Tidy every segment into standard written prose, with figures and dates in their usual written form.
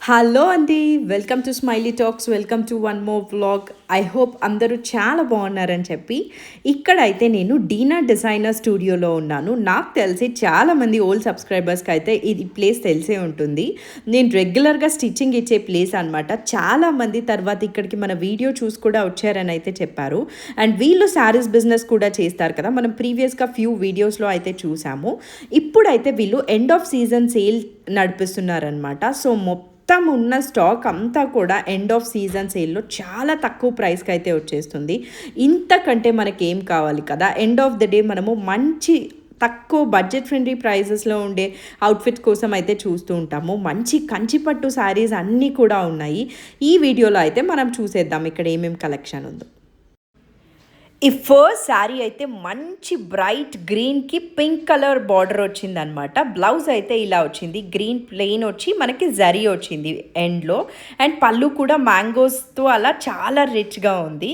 Hello అండి. Welcome to smiley talks. Welcome to one more vlog. I hope అందరూ చాలా బాగున్నారని చెప్పి ఇక్కడైతే నేను డీనా డిజైనర్ స్టూడియోలో ఉన్నాను. నాకు తెలిసి చాలామంది ఓల్డ్ సబ్స్క్రైబర్స్కి అయితే ఇది ప్లేస్ తెలిసే ఉంటుంది. నేను రెగ్యులర్గా స్టిచ్చింగ్ ఇచ్చే ప్లేస్ అనమాట. చాలామంది తర్వాత ఇక్కడికి మన వీడియో చూసి కూడా వచ్చారని అయితే చెప్పారు. అండ్ వీళ్ళు శారీస్ బిజినెస్ కూడా చేస్తారు కదా, మనం ప్రీవియస్గా ఫ్యూ వీడియోస్లో అయితే చూసాము. ఇప్పుడైతే వీళ్ళు ఎండ్ ఆఫ్ సీజన్ సేల్ నడిపిస్తున్నారనమాట. సో మొత్తం ఉన్న స్టాక్ అంతా కూడా ఎండ్ ఆఫ్ సీజన్ సేల్లో చాలా తక్కువ ప్రైస్కి అయితే వచ్చేస్తుంది. ఇంతకంటే మనకేం కావాలి కదా. ఎండ్ ఆఫ్ ద డే మనము మంచి తక్కువ బడ్జెట్ ఫ్రెండ్లీ ప్రైజెస్లో ఉండే అవుట్ఫిట్స్ కోసం అయితే చూస్తూ ఉంటాము. మంచి కంచిపట్టు శారీస్ అన్నీ కూడా ఉన్నాయి. ఈ వీడియోలో అయితే మనం చూసేద్దాం ఇక్కడ ఏమేమి కలెక్షన్ ఉందో. ఈ ఫస్ట్ శారీ అయితే మంచి బ్రైట్ గ్రీన్కి పింక్ కలర్ బార్డర్ వచ్చిందనమాట. బ్లౌజ్ అయితే ఇలా వచ్చింది, గ్రీన్ ప్లెయిన్ వచ్చి మనకి జరీ వచ్చింది ఎండ్లో. అండ్ పళ్ళు కూడా మ్యాంగోస్తో అలా చాలా రిచ్గా ఉంది.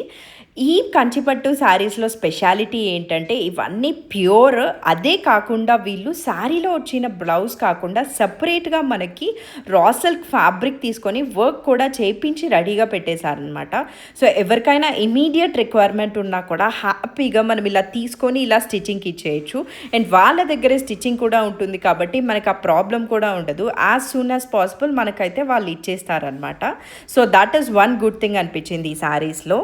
ఈ కంచిపట్టు శారీస్లో స్పెషాలిటీ ఏంటంటే ఇవన్నీ ప్యూర్. అదే కాకుండా వీళ్ళు శారీలో వచ్చిన బ్లౌజ్ కాకుండా సపరేట్గా మనకి రా సిల్క్ ఫ్యాబ్రిక్ తీసుకొని వర్క్ కూడా చేయించి రెడీగా పెట్టేశారనమాట. సో ఎవరికైనా ఇమీడియట్ రిక్వైర్మెంట్ ఉన్నా కూడా హ్యాపీగా మనం ఇలా తీసుకొని ఇలా స్టిచ్చింగ్కి ఇచ్చేయచ్చు. అండ్ వాళ్ళ దగ్గరే స్టిచ్చింగ్ కూడా ఉంటుంది కాబట్టి మనకు ఆ ప్రాబ్లం కూడా ఉండదు. యాజ్ సూన్ యాజ్ పాసిబుల్ మనకైతే వాళ్ళు ఇచ్చేస్తారనమాట. So that is one good thing అనిపించింది ఈ శారీస్లో.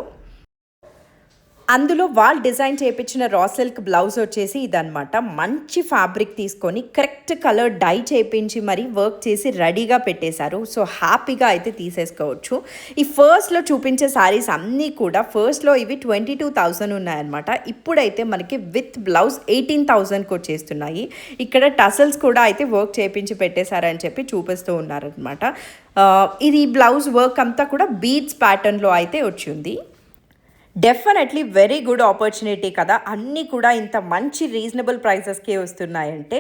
అందులో వాళ్ళు డిజైన్ చేయించిన రా సిల్క్ బ్లౌజ్ వచ్చేసి ఇదనమాట. మంచి ఫ్యాబ్రిక్ తీసుకొని కరెక్ట్ కలర్ డై చేయించి మరి వర్క్ చేసి రెడీగా పెట్టేశారు. సో హ్యాపీగా అయితే తీసేసుకోవచ్చు. ఈ ఫస్ట్లో చూపించే శారీస్ అన్నీ కూడా ఫస్ట్లో ఇవి 22,000 ఉన్నాయన్నమాట. ఇప్పుడైతే మనకి విత్ బ్లౌజ్ 18,000కి వచ్చేస్తున్నాయి. ఇక్కడ టసల్స్ కూడా అయితే వర్క్ చేయించి పెట్టేశారని చెప్పి చూపిస్తూ ఉన్నారనమాట. ఇది బ్లౌజ్ వర్క్ అంతా కూడా బీడ్స్ ప్యాటర్న్లో అయితే వచ్చింది. డెఫినెట్లీ వెరీ గుడ్ ఆపర్చునిటీ కదా. అన్నీ కూడా ఇంత మంచి రీజనబుల్ ప్రైసెస్కే వస్తున్నాయంటే.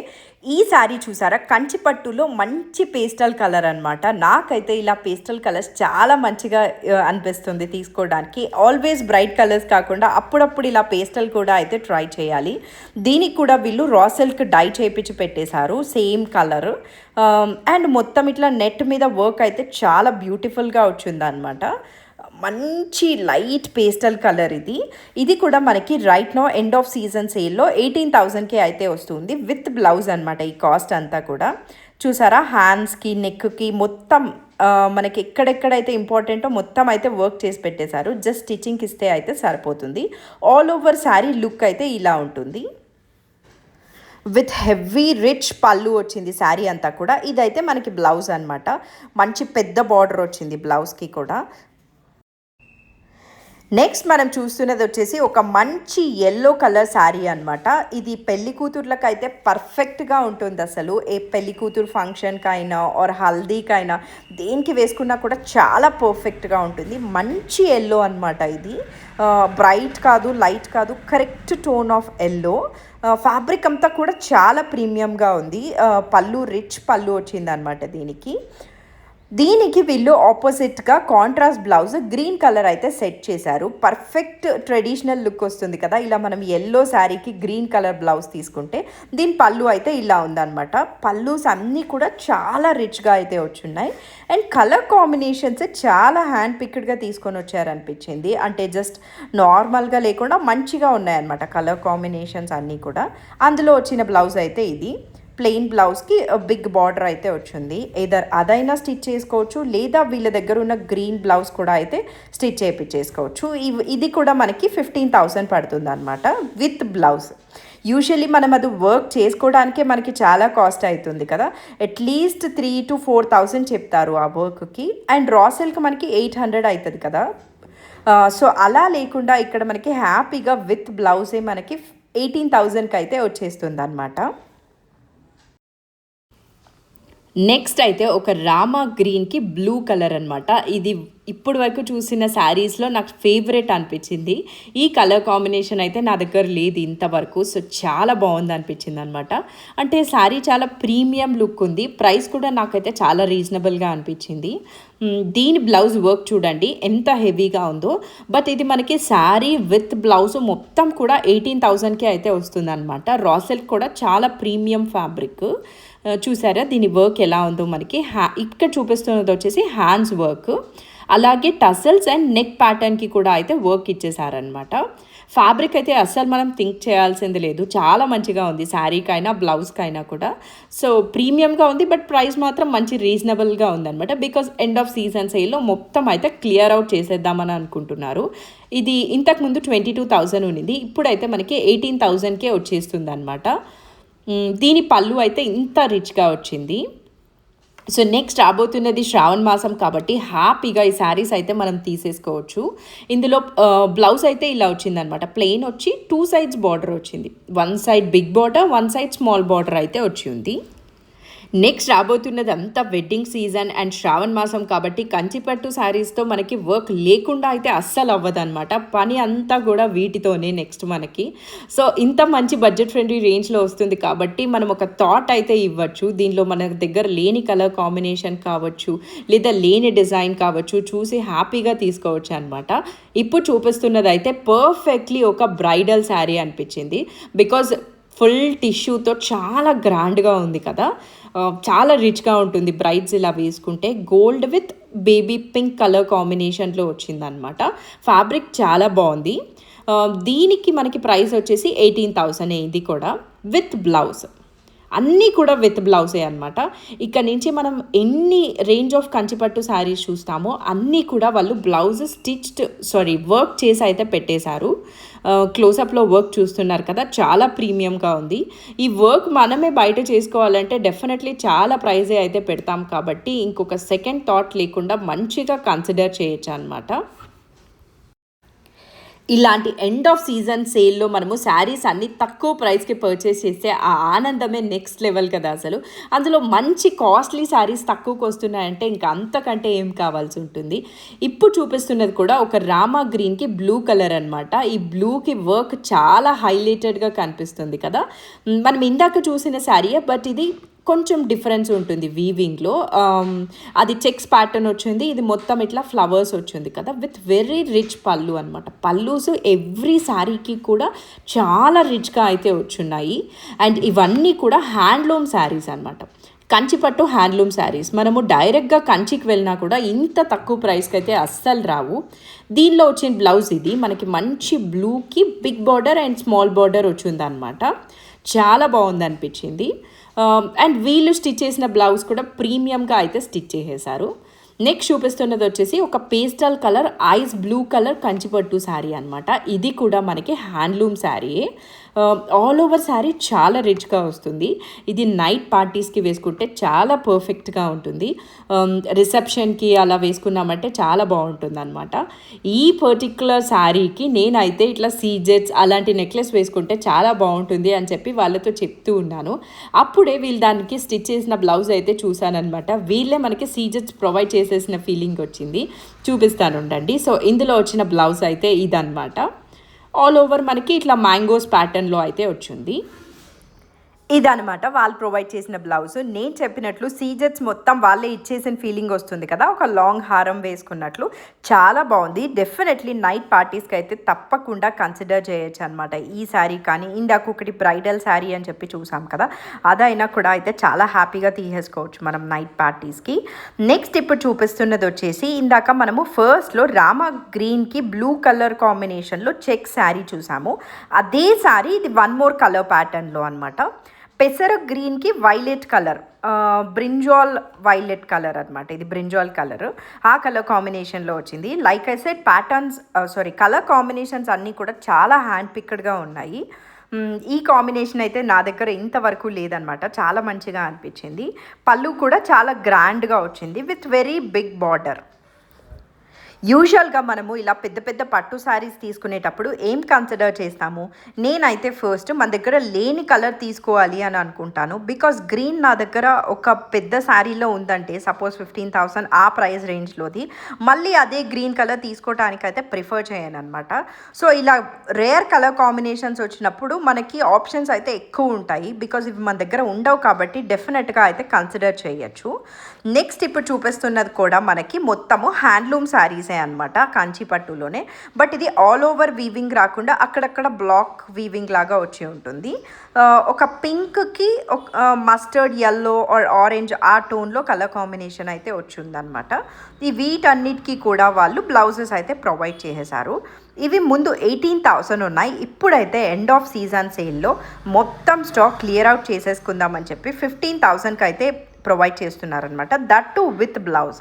ఈ శారీ చూసారా, కంచిపట్టులో మంచి పేస్టల్ కలర్ అనమాట. నాకైతే ఇలా పేస్టల్ కలర్స్ చాలా మంచిగా అనిపిస్తుంది తీసుకోవడానికి. ఆల్వేస్ బ్రైట్ కలర్స్ కాకుండా అప్పుడప్పుడు ఇలా పేస్టల్ కూడా అయితే ట్రై చేయాలి. దీనికి కూడా వీళ్ళు రా సిల్క్ డై చేయించి పెట్టేశారు సేమ్ కలర్. అండ్ మొత్తం ఇట్లా నెట్ మీద వర్క్ అయితే చాలా బ్యూటిఫుల్గా వచ్చిందనమాట. మంచి లైట్ పేస్టల్ కలర్ ఇది కూడా మనకి right now end of season సేల్లో 18,000కి అయితే వస్తుంది విత్ బ్లౌజ్ అనమాట. ఈ కాస్ట్ అంతా కూడా చూసారా, హ్యాండ్స్కి నెక్కి మొత్తం మనకి ఎక్కడెక్కడైతే ఇంపార్టెంటో మొత్తం అయితే వర్క్ చేసి పెట్టేశారు. జస్ట్ స్టిచ్చింగ్కి ఇస్తే అయితే సరిపోతుంది. ఆల్ ఓవర్ శారీ లుక్ అయితే ఇలా ఉంటుంది. విత్ హెవీ రిచ్ పళ్ళు వచ్చింది శారీ అంతా కూడా. ఇదైతే మనకి బ్లౌజ్ అనమాట. మంచి పెద్ద బార్డర్ వచ్చింది బ్లౌజ్కి కూడా. నెక్స్ట్ మనం చూస్తున్నది వచ్చేసి ఒక మంచి ఎల్లో కలర్ శారీ అనమాట. ఇది పెళ్లి కూతుర్లకు అయితే పర్ఫెక్ట్గా ఉంటుంది. అసలు ఏ పెళ్లి కూతురు ఫంక్షన్కైనా ఆర్ హల్దీకైనా దేనికి వేసుకున్నా కూడా చాలా పర్ఫెక్ట్గా ఉంటుంది. మంచి ఎల్లో అనమాట. ఇది బ్రైట్ కాదు, లైట్ కాదు, correct tone of yellow. Fabric అంతా కూడా చాలా ప్రీమియంగా ఉంది. పళ్ళు రిచ్ పళ్ళు వచ్చింది అనమాట దీనికి వీళ్ళు ఆపోజిట్గా కాంట్రాస్ట్ బ్లౌజ్ గ్రీన్ కలర్ అయితే సెట్ చేశారు. పర్ఫెక్ట్ ట్రెడిషనల్ లుక్ వస్తుంది కదా. ఇలా మనం ఎల్లో శారీకి గ్రీన్ కలర్ బ్లౌజ్ తీసుకుంటే దీని పళ్ళు అయితే ఇలా ఉందన్నమాట. పళ్ళుస్ అన్నీ కూడా చాలా రిచ్గా అయితే వచ్చున్నాయి. అండ్ కలర్ కాంబినేషన్స్ చాలా హ్యాండ్ పిక్డ్గా తీసుకొని వచ్చారనిపించింది. అంటే జస్ట్ నార్మల్గా లేకుండా మంచిగా ఉన్నాయన్నమాట కలర్ కాంబినేషన్స్ అన్నీ కూడా. అందులో వచ్చిన బ్లౌజ్ అయితే ఇది ప్లెయిన్ బ్లౌజ్కి బిగ్ బార్డర్ అయితే వచ్చింది. ఏదర్ అదైనా స్టిచ్ చేసుకోవచ్చు, లేదా వీళ్ళ దగ్గర ఉన్న గ్రీన్ బ్లౌజ్ కూడా అయితే స్టిచ్ చేయించేసుకోవచ్చు. ఇది కూడా మనకి 15,000 పడుతుంది అనమాట విత్ బ్లౌజ్. యూజువల్లీ మనం అది వర్క్ చేసుకోవడానికే మనకి చాలా కాస్ట్ అవుతుంది కదా. అట్లీస్ట్ 3,000 to 4,000 చెప్తారు ఆ వర్క్కి. అండ్ రా సిల్క్ మనకి 800 అవుతుంది కదా. సో అలా లేకుండా ఇక్కడ మనకి హ్యాపీగా విత్ బ్లౌజే మనకి 18,000కి అయితే వచ్చేస్తుంది అనమాట. నెక్స్ట్ అయితే ఒక రామా గ్రీన్కి బ్లూ కలర్ అనమాట. ఇది ఇప్పటి వరకు చూసిన శారీస్లో నాకు ఫేవరెట్ అనిపించింది. ఈ కలర్ కాంబినేషన్ అయితే నా దగ్గర లేదు ఇంతవరకు. సో చాలా బాగుంది అనిపించింది అనమాట. అంటే శారీ చాలా ప్రీమియం లుక్ ఉంది. ప్రైస్ కూడా నాకైతే చాలా రీజనబుల్గా అనిపించింది. దీని బ్లౌజ్ వర్క్ చూడండి ఎంత హెవీగా ఉందో. బట్ ఇది మనకి శారీ విత్ బ్లౌజ్ మొత్తం కూడా 18,000కి అయితే వస్తుంది అనమాట. రా సిల్క్ కూడా చాలా ప్రీమియం ఫ్యాబ్రిక్. చూసారా దీని వర్క్ ఎలా ఉందో మనకి ఇక్కడ చూపిస్తున్నది వచ్చేసి హ్యాండ్స్ వర్క్, అలాగే టసల్స్ అండ్ నెక్ ప్యాటర్న్కి కూడా అయితే వర్క్ ఇచ్చేసారనమాట. ఫ్యాబ్రిక్ అయితే అస్సలు మనం థింక్ చేయాల్సింది లేదు, చాలా మంచిగా ఉంది శారీకైనా బ్లౌజ్కైనా కూడా. సో ప్రీమియంగా ఉంది, బట్ ప్రైస్ మాత్రం మంచి రీజనబుల్గా ఉందన్నమాట. బికాజ్ ఎండ్ ఆఫ్ సీజన్ సేల్లో మొత్తం అయితే క్లియర్ అవుట్ చేసేద్దామని అనుకుంటున్నారు. ఇది ఇంతకుముందు 22,000 ఉన్నింది, ఇప్పుడైతే మనకి 18,000కే వచ్చేస్తుంది అనమాట. దీని పళ్ళు అయితే ఇంత రిచ్గా వచ్చింది. సో నెక్స్ట్ రాబోతున్నది శ్రావణ మాసం కాబట్టి హ్యాపీగా ఈ శారీస్ అయితే మనం తీసేసుకోవచ్చు. ఇందులో బ్లౌజ్ అయితే ఇలా వచ్చిందనమాట, ప్లెయిన్ వచ్చి 2 sides బార్డర్ వచ్చింది, 1 side big border 1 side small border అయితే వచ్చి ఉంది. నెక్స్ట్ రాబోతున్నది అంతా వెడ్డింగ్ సీజన్ అండ్ శ్రావణ మాసం కాబట్టి కంచిపట్టు శారీస్తో మనకి వర్క్ లేకుండా అయితే అస్సలు అవ్వదన్నమాట. పని అంతా కూడా వీటితోనే నెక్స్ట్ మనకి. సో ఇంత మంచి బడ్జెట్ ఫ్రెండ్లీ రేంజ్లో వస్తుంది కాబట్టి మనం ఒక థాట్ అయితే ఇవ్వచ్చు. దీనిలో మన దగ్గర లేని కలర్ కాంబినేషన్ కావచ్చు, లేదా లేని డిజైన్ కావచ్చు, చూసి హ్యాపీగా తీసుకోవచ్చు అనమాట. ఇప్పుడు చూపిస్తున్నది అయితే పర్ఫెక్ట్లీ ఒక బ్రైడల్ శారీ అనిపించింది. బికాజ్ ఫుల్ టిష్యూతో చాలా గ్రాండ్గా ఉంది కదా, చాలా రిచ్గా ఉంటుంది. బ్రైడ్స్ ఇలా వేసుకుంటే gold with baby pink colour కాంబినేషన్లో వచ్చిందనమాట. ఫ్యాబ్రిక్ చాలా బాగుంది. దీనికి మనకి ప్రైస్ వచ్చేసి 18,000 ఇది కూడా విత్ బ్లౌజ్, అన్నీ కూడా విత్ బ్లౌజే అనమాట. ఇక్కడ నుంచి మనం ఎన్ని రేంజ్ ఆఫ్ కంచిపట్టు శారీస్ చూస్తామో అన్నీ కూడా వాళ్ళు బ్లౌజ్ వర్క్ చేసి అయితే పెట్టేశారు. క్లోజప్లో వర్క్ చూస్తున్నారు కదా, చాలా ప్రీమియంగా ఉంది. ఈ వర్క్ మనమే బయట చేసుకోవాలంటే డెఫినెట్లీ చాలా ప్రైజే అయితే పెడతాం కాబట్టి ఇంకొక సెకండ్ థాట్ లేకుండా మంచిగా కన్సిడర్ చేయొచ్చు అనమాట. ఇలాంటి ఎండ్ ఆఫ్ సీజన్ సేల్లో మనము శారీస్ అన్నీ తక్కువ ప్రైస్కి పర్చేస్ చేస్తే ఆ ఆనందమే నెక్స్ట్ లెవెల్ కదా అసలు. అందులో మంచి కాస్ట్లీ శారీస్ తక్కువకి వస్తున్నాయంటే ఇంకా అంతకంటే ఏం కావాల్సి ఉంటుంది. ఇప్పుడు చూపిస్తున్నది కూడా ఒక రామా గ్రీన్కి బ్లూ కలర్ అనమాట. ఈ బ్లూకి వర్క్ చాలా హైలైటెడ్గా కనిపిస్తుంది కదా. మనం ఇందాక చూసిన శారీయే, బట్ ఇది కొంచెం డిఫరెన్స్ ఉంటుంది వీవింగ్లో. అది చెక్స్ ప్యాటర్న్ వచ్చింది, ఇది మొత్తం ఇట్లా ఫ్లవర్స్ వచ్చింది కదా, విత్ వెరీ రిచ్ పళ్ళు అనమాట. పళ్ళుస్ ఎవ్రీ శారీకి కూడా చాలా రిచ్గా అయితే వచ్చున్నాయి. అండ్ ఇవన్నీ కూడా హ్యాండ్లూమ్ శారీస్ అనమాట, కంచిపట్టు హ్యాండ్లూమ్ శారీస్. మనము డైరెక్ట్గా కంచికి వెళ్ళినా కూడా ఇంత తక్కువ ప్రైస్కి అయితే అస్సలు రావు. దీనిలో వచ్చిన బ్లౌజ్ ఇది మనకి మంచి బ్లూకి big border and small border వచ్చింది అనమాట. చాలా బాగుంది అనిపించింది. అండ్ వీళ్ళు స్టిచ్ చేసిన బ్లౌజ్ కూడా ప్రీమియంగా అయితే స్టిచ్ చేసేసారు. నెక్స్ట్ చూపిస్తున్నది వచ్చేసి ఒక pastel colour ice blue colour కంచిపట్టు శారీ అనమాట. ఇది కూడా మనకి హ్యాండ్లూమ్ శారీయే. ఆల్ ఓవర్ శారీ చాలా రిచ్గా వస్తుంది. ఇది నైట్ పార్టీస్కి వేసుకుంటే చాలా పర్ఫెక్ట్గా ఉంటుంది. రిసెప్షన్కి అలా వేసుకున్నామంటే చాలా బాగుంటుంది అనమాట. ఈ పర్టిక్యులర్ శారీకి నేనైతే ఇట్లా సీజెట్స్ అలాంటి నెక్లెస్ వేసుకుంటే చాలా బాగుంటుంది అని చెప్పి వాళ్ళతో చెప్తూ ఉన్నాను. అప్పుడే వీళ్ళు దానికి స్టిచ్ చేసిన బ్లౌజ్ అయితే చూశానమాట. వీళ్ళే మనకి సీజెట్స్ ప్రొవైడ్ చేసేసిన ఫీలింగ్ వచ్చింది. చూపిస్తాను ఉండండి. సో ఇందులో వచ్చిన బ్లౌజ్ అయితే ఇదన్నమాట. ఆల్ ఓవర్ మనకి ఇట్లా మ్యాంగోస్ ప్యాటర్న్లో అయితే వచ్చింది. ఇదనమాట వాళ్ళు ప్రొవైడ్ చేసిన బ్లౌజ్. నేను చెప్పినట్లు సీజెట్స్ మొత్తం వాళ్ళే ఇచ్చేసిన ఫీలింగ్ వస్తుంది కదా, ఒక లాంగ్ హారం వేసుకున్నట్లు. చాలా బాగుంది. డెఫినెట్లీ నైట్ పార్టీస్కి అయితే తప్పకుండా కన్సిడర్ చేయొచ్చు అనమాట ఈ శారీ. కానీ ఇందాక ఒకటి బ్రైడల్ శారీ అని చెప్పి చూసాం కదా, అదైనా కూడా అయితే చాలా హ్యాపీగా తీసేసుకోవచ్చు మనం నైట్ పార్టీస్కి. నెక్స్ట్ ఇప్పుడు చూపిస్తున్నది వచ్చేసి ఇందాక మనము ఫస్ట్లో రామా గ్రీన్కి బ్లూ కలర్ కాంబినేషన్లో చెక్ శారీ చూసాము. అదే శారీ ఇది 1 more కలర్ ప్యాటర్న్లో అనమాట. పెసర గ్రీన్కి violet colour, brinjal violet colour అనమాట. ఇది బ్రింజాల్ కలర్, ఆ కలర్ కాంబినేషన్లో వచ్చింది. Like I said colour combinations అన్నీ కూడా చాలా హ్యాండ్ పిక్డ్గా ఉన్నాయి. ఈ కాంబినేషన్ అయితే నా దగ్గర ఇంతవరకు లేదనమాట. చాలా మంచిగా అనిపించింది. పళ్ళు కూడా చాలా గ్రాండ్గా వచ్చింది విత్ వెరీ బిగ్ బార్డర్. యూజువల్గా మనము ఇలా పెద్ద పెద్ద పట్టు శారీస్ తీసుకునేటప్పుడు ఏం కన్సిడర్ చేస్తాము, నేనైతే ఫస్ట్ మన దగ్గర లేని కలర్ తీసుకోవాలి అని అనుకుంటాను. బికాస్ గ్రీన్ నా దగ్గర ఒక పెద్ద శారీలో ఉందంటే సపోజ్ 15,000 ఆ ప్రైస్ రేంజ్లోది, మళ్ళీ అదే గ్రీన్ కలర్ తీసుకోవటానికైతే ప్రిఫర్ చేయను అనమాట. సో ఇలా రేర్ కలర్ కాంబినేషన్స్ వచ్చినప్పుడు మనకి ఆప్షన్స్ అయితే ఎక్కువ ఉంటాయి. బికాజ్ ఇవి మన దగ్గర ఉండవు కాబట్టి డెఫినెట్గా అయితే కన్సిడర్ చేయొచ్చు. నెక్స్ట్ ఇప్పుడు చూపిస్తున్నది కూడా మనకి మొత్తము హ్యాండ్లూమ్ శారీస్ శారీసే అనమాట, కంచి పట్టులోనే. బట్ ఇది ఆల్ ఓవర్ వీవింగ్ రాకుండా అక్కడక్కడ బ్లాక్ వీవింగ్ లాగా వచ్చి ఉంటుంది. ఒక పింక్కి ఒక మస్టర్డ్ ఎల్లో ఆర్ ఆరెంజ్ ఆ టోన్లో కలర్ కాంబినేషన్ అయితే వచ్చిందనమాట. ఈ వీటన్నిటికీ కూడా వాళ్ళు బ్లౌజెస్ అయితే ప్రొవైడ్ చేసేసారు. ఇవి ముందు 18,000 ఉన్నాయి. ఇప్పుడైతే ఎండ్ ఆఫ్ సీజన్ సేల్లో మొత్తం స్టాక్ క్లియర్ అవుట్ చేసేసుకుందామని చెప్పి 15,000కి అయితే ప్రొవైడ్ చేస్తున్నారనమాట. That to with blouse.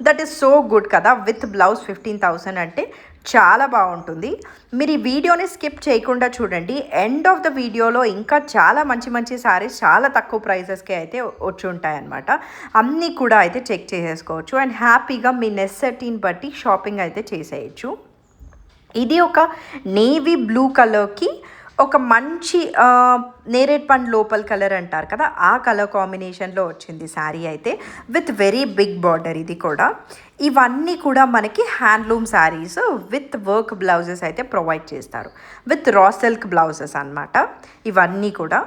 That is so good కదా, విత్ బ్లౌజ్ 15,000 అంటే చాలా బాగుంటుంది. మీరు ఈ వీడియోని స్కిప్ చేయకుండా చూడండి. ఎండ్ ఆఫ్ ద వీడియోలో ఇంకా చాలా మంచి మంచి శారీస్ చాలా తక్కువ ప్రైజెస్కి అయితే వచ్చి ఉంటాయన్నమాట. అన్నీ కూడా అయితే చెక్ చేసేసుకోవచ్చు అండ్ హ్యాపీగా మీ నెసెసిటీని బట్టి షాపింగ్ అయితే చేసేయచ్చు. ఇది ఒక నేవీ బ్లూ కలర్కి ఒక మంచి నేరేడ్ పండు లోపల కలర్ అంటారు కదా, ఆ కలర్ కాంబినేషన్లో వచ్చింది శారీ అయితే విత్ వెరీ బిగ్ బార్డర్. ఇది కూడా ఇవన్నీ కూడా మనకి handloom saris with work blouses అయితే ప్రొవైడ్ చేస్తారు, విత్ రా సిల్క్ బ్లౌజెస్ అన్నమాట ఇవన్నీ కూడా.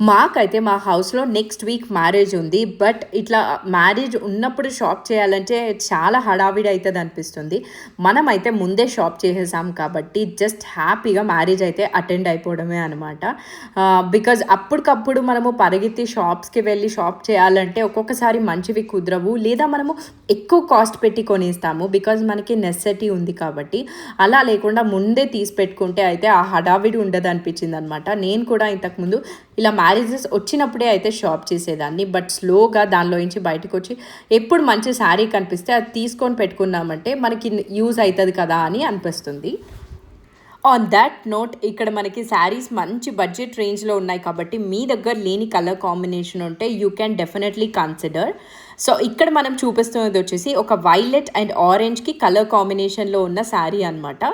మాకైతే మా హౌస్లో నెక్స్ట్ వీక్ మ్యారేజ్ ఉంది. బట్ ఇట్లా మ్యారేజ్ ఉన్నప్పుడు షాప్ చేయాలంటే చాలా హడావిడి అవుతుంది అనిపిస్తుంది. మనమైతే ముందే షాప్ చేసేసాం కాబట్టి జస్ట్ హ్యాపీగా మ్యారేజ్ అయితే అటెండ్ అయిపోవడమే అనమాట. బికాజ్ అప్పటికప్పుడు మనము పరిగెత్తి షాప్స్కి వెళ్ళి షాప్ చేయాలంటే ఒక్కొక్కసారి మంచివి కుదరవు, లేదా మనము ఎక్కువ కాస్ట్ పెట్టి కొనిస్తాము బికాజ్ మనకి నెసెసిటీ ఉంది కాబట్టి. అలా లేకుండా ముందే తీసి పెట్టుకుంటే అయితే ఆ హడావిడి ఉండదు అనిపించింది అనమాట. నేను కూడా ఇంతకుముందు ఇలా మ్యారేజెస్ వచ్చినప్పుడే అయితే షాప్ చేసేదాన్ని. బట్ స్లోగా దానిలోంచి బయటకు వచ్చి ఎప్పుడు మంచి శారీ కనిపిస్తే అది తీసుకొని పెట్టుకున్నామంటే మనకి యూజ్ అవుతుంది కదా అని అనిపిస్తుంది. ఆన్ దట్ నోట్, ఇక్కడ మనకి శారీస్ మంచి బడ్జెట్ రేంజ్లో ఉన్నాయి కాబట్టి మీ దగ్గర లేని కలర్ కాంబినేషన్ ఉంటే you can definitely consider. So ఇక్కడ మనం చూపిస్తున్నది వచ్చేసి ఒక వైలెట్ అండ్ ఆరెంజ్కి కలర్ కాంబినేషన్లో ఉన్న శారీ అనమాట.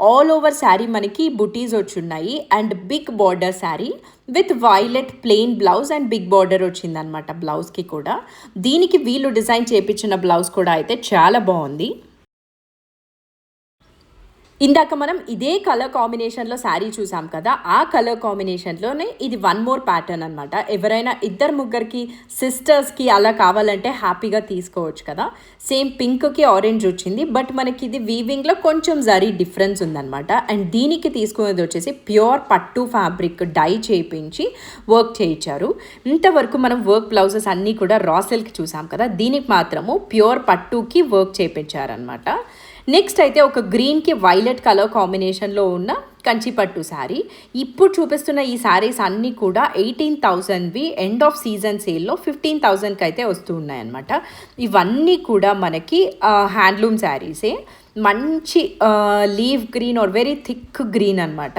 ఆల్ ఓవర్ శారీ మనకి బుటీస్ వచ్చి ఉన్నాయి and big border sari with violet plain blouse and big border వచ్చిందనమాట బ్లౌజ్కి కూడా. దీనికి వీళ్ళు డిజైన్ చేయించిన బ్లౌజ్ కూడా అయితే చాలా బాగుంది. ఇందాక మనం ఇదే కలర్ కాంబినేషన్లో శారీ చూసాం కదా, ఆ కలర్ కాంబినేషన్లోనే ఇది వన్ మోర్ ప్యాటర్న్ అనమాట. ఎవరైనా ఇద్దరు ముగ్గురికి సిస్టర్స్కి అలా కావాలంటే హ్యాపీగా తీసుకోవచ్చు కదా. సేమ్ పింక్కి ఆరెంజ్ వచ్చింది, బట్ మనకి ఇది వీవింగ్లో కొంచెం జరీ డిఫరెన్స్ ఉందన్నమాట. అండ్ దీనికి తీసుకునేది వచ్చేసి ప్యూర్ పట్టు ఫ్యాబ్రిక్ డై చేయించి వర్క్ చేయించారు. ఇంతవరకు మనం వర్క్ బ్లౌజెస్ అన్నీ కూడా రా సిల్క్ చూసాం కదా, దీనికి మాత్రము ప్యూర్ పట్టుకి వర్క్ చేయించారనమాట. నెక్స్ట్ అయితే ఒక గ్రీన్కి వైలెట్ కలర్ కాంబినేషన్లో ఉన్న కంచిపట్టు శారీ. ఇప్పుడు చూపిస్తున్న ఈ శారీస్ అన్నీ కూడా 18,000వి ఎండ్ ఆఫ్ సీజన్ సేల్లో 15,000కి అయితే వస్తూ ఉన్నాయన్నమాట. ఇవన్నీ కూడా మనకి హ్యాండ్లూమ్ శారీసే. మంచి leave green are very thick green అనమాట,